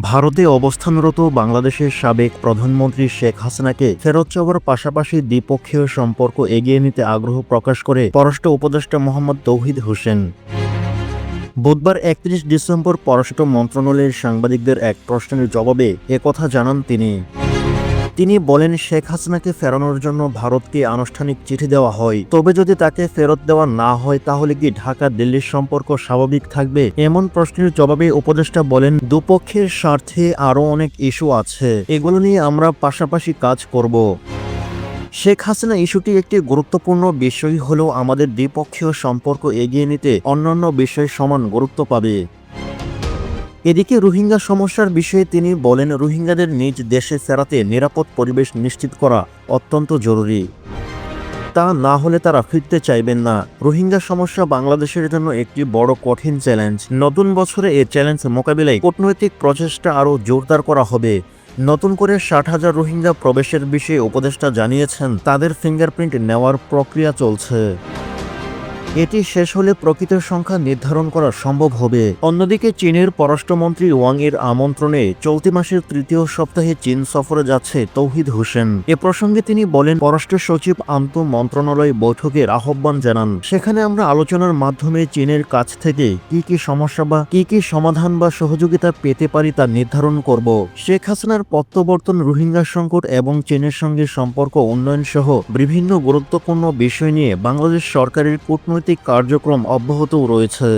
ভারতে অবস্থানরত বাংলাদেশের সাবেক প্রধানমন্ত্রী শেখ হাসিনাকে ফেরত চাওয়ার পাশাপাশি দ্বিপক্ষীয় সম্পর্ক এগিয়ে নিতে আগ্রহ প্রকাশ করে পররাষ্ট্র উপদেষ্টা মোহাম্মদ তৌহিদ হোসেন। বুধবার ৩১ ডিসেম্বর পররাষ্ট্র মন্ত্রণালয়ের সাংবাদিকদের এক প্রশ্নের জবাবে একথা জানান তিনি বলেন, শেখ হাসিনাকে ফেরানোর জন্য ভারতকে আনুষ্ঠানিক চিঠি দেওয়া হয়, তবে যদি তাকে ফেরত দেওয়া না হয় তাহলে কি ঢাকা দিল্লির সম্পর্ক স্বাভাবিক থাকবে? এমন প্রশ্নের জবাবে উপদেষ্টা বলেন, দুপক্ষের স্বার্থে আরও অনেক ইস্যু আছে, এগুলো নিয়ে আমরা পাশাপাশি কাজ করব। শেখ হাসিনা ইস্যুটি একটি গুরুত্বপূর্ণ বিষয় হলেও আমাদের দ্বিপক্ষীয় সম্পর্ক এগিয়ে নিতে অন্যান্য বিষয় সমান গুরুত্ব পাবে। এদিকে রোহিঙ্গা সমস্যার বিষয়ে তিনি বলেন, রোহিঙ্গাদের নিজ দেশে ফেরাতে নিরাপদ পরিবেশ নিশ্চিত করা অত্যন্ত জরুরি। তা না হলে তারা ফিরতে চাইবেন না। রোহিঙ্গা সমস্যা বাংলাদেশের জন্য একটি বড় কঠিন চ্যালেঞ্জ। নতুন বছরে এই চ্যালেঞ্জ মোকাবিলায় কূটনৈতিক প্রচেষ্টা আরও জোরদার করা হবে। নতুন করে ৬০,০০০ রোহিঙ্গা প্রবেশের বিষয়ে উপদেষ্টা জানিয়েছেন, তাদের ফিঙ্গারপ্রিন্ট নেওয়ার প্রক্রিয়া চলছে। এটি শেষ হলে প্রকৃত সংখ্যা নির্ধারণ করা সম্ভব হবে। অন্যদিকে চীনের পররাষ্ট্রমন্ত্রী ওয়াং এর আমন্ত্রণে চলতি মাসের তৃতীয় সপ্তাহে চীন সফরে যাচ্ছে তৌহিদ হোসেন। এ প্রসঙ্গে তিনি বলেন, পররাষ্ট্র সচিব আন্তঃ মন্ত্রণালয় বৈঠকের আহ্বান জানান। সেখানে আমরা আলোচনার মাধ্যমে চীনের কাছ থেকে কি সমস্যা বা কি সমাধান বা সহযোগিতা পেতে পারি তা নির্ধারণ করব। শেখ হাসিনার প্রত্যাবর্তন, রোহিঙ্গা সংকট এবং চীনের সঙ্গে সম্পর্ক উন্নয়ন সহ বিভিন্ন গুরুত্বপূর্ণ বিষয় নিয়ে বাংলাদেশ সরকারের কূটনৈতিক কার্যক্রম অব্যাহত রয়েছে।